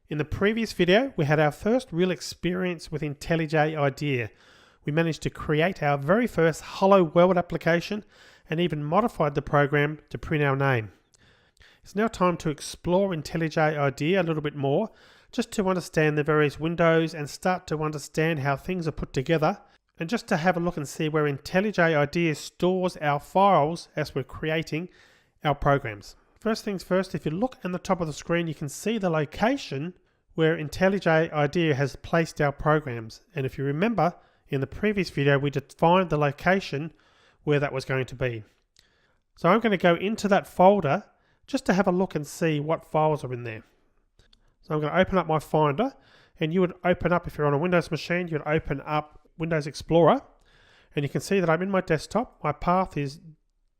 In the previous video, we had our first real experience with IntelliJ IDEA. We managed to create our very first Hello World application and even modified the program to print our name. It's now time to explore IntelliJ IDEA a little bit more, just to understand the various windows and start to understand how things are put together, and just to have a look and see where IntelliJ IDEA stores our files as we're creating our programs. First things first, if you look at the top of the screen, you can see the location where IntelliJ IDEA has placed our programs. And if you remember, in the previous video, we defined the location where that was going to be. So I'm going to go into that folder just to have a look and see what files are in there. So I'm going to open up my Finder, and you would open up, if you're on a Windows machine, you would open up Windows Explorer, and you can see that I'm in my desktop. My path is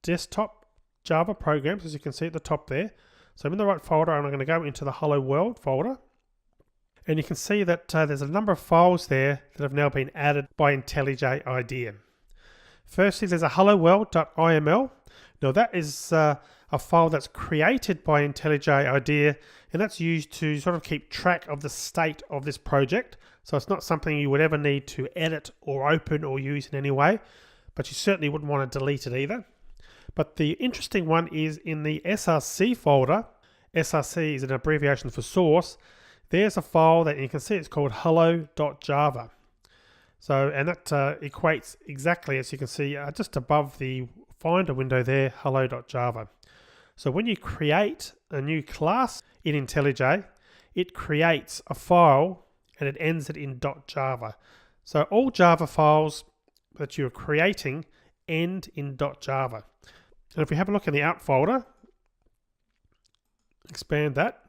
desktop Java programs, as you can see at the top there. So I'm in the right folder, and I'm going to go into the Hello World folder. And you can see that there's a number of files there that have now been added by IntelliJ IDEA. Firstly, there's a helloworld.iml. Now that is a file that's created by IntelliJ IDEA, and that's used to sort of keep track of the state of this project. So it's not something you would ever need to edit or open or use in any way, but you certainly wouldn't want to delete it either. But the interesting one is in the src folder. src is an abbreviation for source. There's a file that you can see, it's called hello.java. So, and that equates exactly, as you can see, just above the Finder window there, hello.java. So when you create a new class in IntelliJ, it creates a file and it ends it in .java. So all Java files that you're creating end in .java. And if we have a look in the out folder, expand that,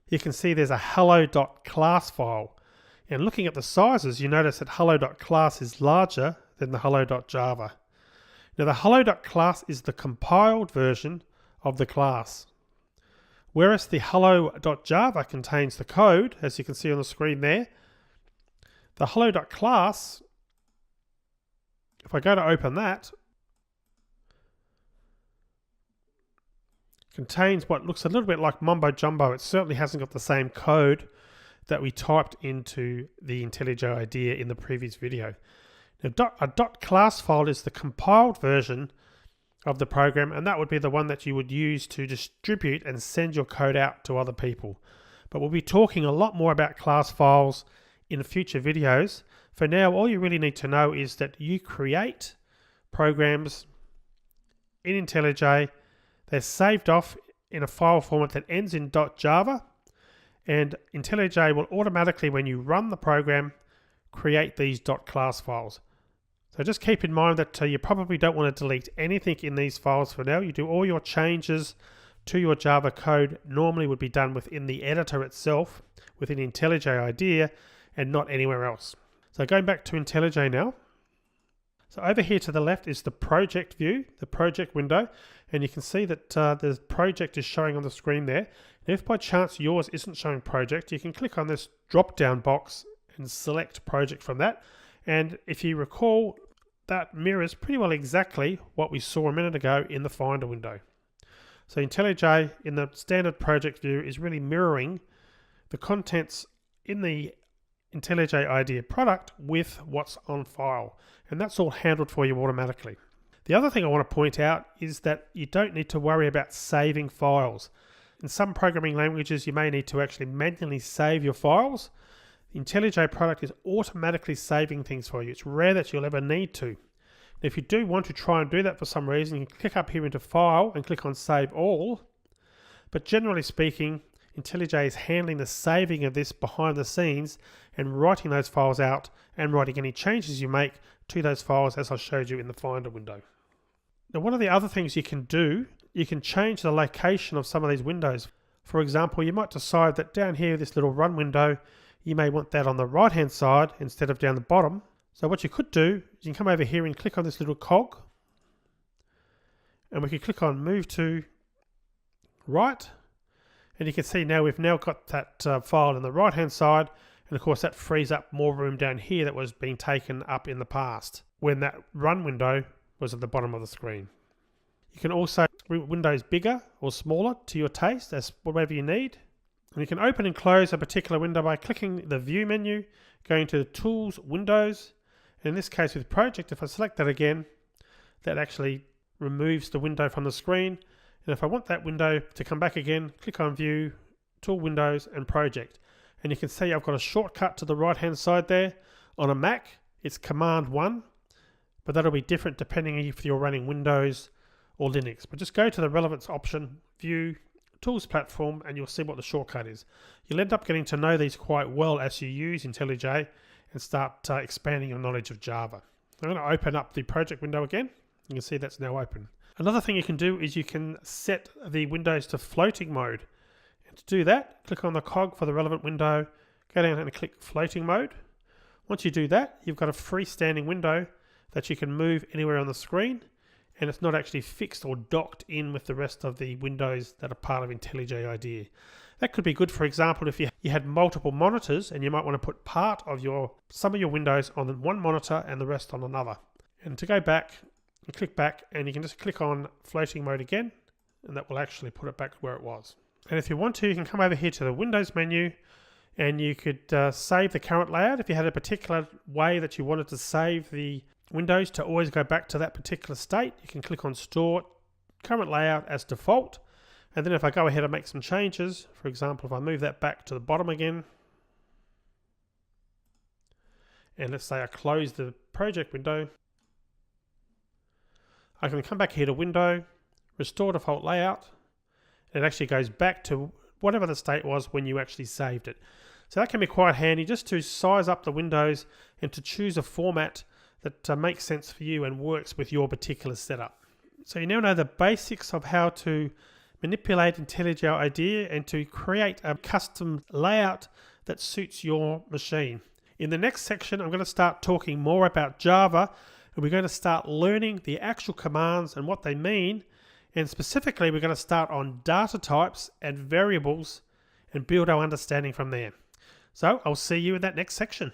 you can see there's a hello.class file. And looking at the sizes, you notice that hello.class is larger than the hello.java. Now the hello.class is the compiled version of the class, whereas the hello.java contains the code, as you can see on the screen there. The hello.class, if I go to open that, contains what looks a little bit like mumbo jumbo. It certainly hasn't got the same code that we typed into the IntelliJ IDEA in the previous video. Now, a .class file is the compiled version of the program, and that would be the one that you would use to distribute and send your code out to other people. But we'll be talking a lot more about class files in future videos. For now, all you really need to know is that you create programs in IntelliJ. They're saved off in a file format that ends in .java, and IntelliJ will automatically, when you run the program, create these .class files. So just keep in mind that you probably don't want to delete anything in these files for now. You do all your changes to your Java code normally would be done within the editor itself, within IntelliJ IDEA, and not anywhere else. So going back to IntelliJ now. So over here to the left is the project view, the project window, and you can see that the project is showing on the screen there. And if by chance yours isn't showing project, you can click on this drop-down box and select project from that. And if you recall, that mirrors pretty well exactly what we saw a minute ago in the Finder window. So IntelliJ in the standard project view is really mirroring the contents in the IntelliJ IDEA product with what's on file. And that's all handled for you automatically. The other thing I want to point out is that you don't need to worry about saving files. In some programming languages, you may need to actually manually save your files. The IntelliJ product is automatically saving things for you. It's rare that you'll ever need to. If you do want to try and do that for some reason, you can click up here into File and click on Save All. But generally speaking, IntelliJ is handling the saving of this behind the scenes and writing those files out and writing any changes you make to those files, as I showed you in the Finder window. Now, one of the other things you can do, you can change the location of some of these windows. For example, you might decide that down here, this little run window, you may want that on the right hand side instead of down the bottom. So what you could do is you can come over here and click on this little cog, and we can click on move to right, and you can see now we've now got that file on the right hand side, and of course that frees up more room down here that was being taken up in the past when that run window was at the bottom of the screen. You can also windows bigger or smaller to your taste, as whatever you need. And you can open and close a particular window by clicking the View menu, going to Tools, Windows. And in this case with Project, if I select that again, that actually removes the window from the screen. And if I want that window to come back again, click on View, Tool, Windows, and Project. And you can see I've got a shortcut to the right hand side there. On a Mac, it's Command 1, but that'll be different depending if you're running Windows or Linux. But just go to the relevance option, View, Tools Platform, and you'll see what the shortcut is. You'll end up getting to know these quite well as you use IntelliJ and start expanding your knowledge of Java. I'm going to open up the project window again. You can see that's now open. Another thing you can do is you can set the windows to floating mode. And to do that, click on the cog for the relevant window, go down and click floating mode. Once you do that, you've got a freestanding window that you can move anywhere on the screen, and it's not actually fixed or docked in with the rest of the windows that are part of IntelliJ IDEA. That could be good, for example, if you had multiple monitors and you might want to put some of your windows on one monitor and the rest on another. And to go back, you click back and you can just click on floating mode again, and that will actually put it back where it was. And if you want to, you can come over here to the Windows menu and you could save the current layout. If you had a particular way that you wanted to save the windows to always go back to that particular state, you can click on Store, Current Layout as Default. And then if I go ahead and make some changes, for example, if I move that back to the bottom again, and let's say I close the project window, I can come back here to Window, Restore Default Layout. It actually goes back to whatever the state was when you actually saved it. So that can be quite handy just to size up the windows and to choose a format that makes sense for you and works with your particular setup. So you now know the basics of how to manipulate IntelliJ IDEA and to create a custom layout that suits your machine. In the next section, I'm going to start talking more about Java, and we're going to start learning the actual commands and what they mean. And specifically, we're going to start on data types and variables and build our understanding from there. So I'll see you in that next section.